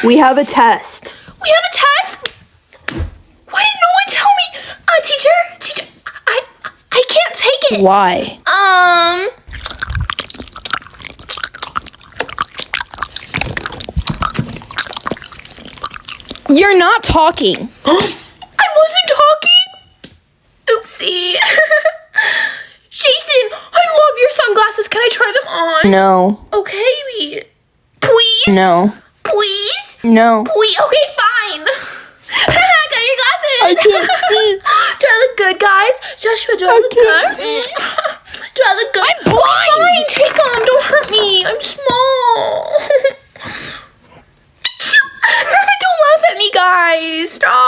We have a test. We have a test? Why didn't no one tell me? Teacher, I can't take it. Why? You're not talking. I wasn't talking. Oopsie. Jason, I love your sunglasses. Can I try them on? No. Okay. Please? No. Please? No. Please? Okay, fine. I got your glasses. I can't see. Do I look good, guys? Joshua, do I look can't good? see. Do I look good? I'm blind. Fine, take them. Don't hurt me. I'm small. Don't laugh at me, guys. Stop.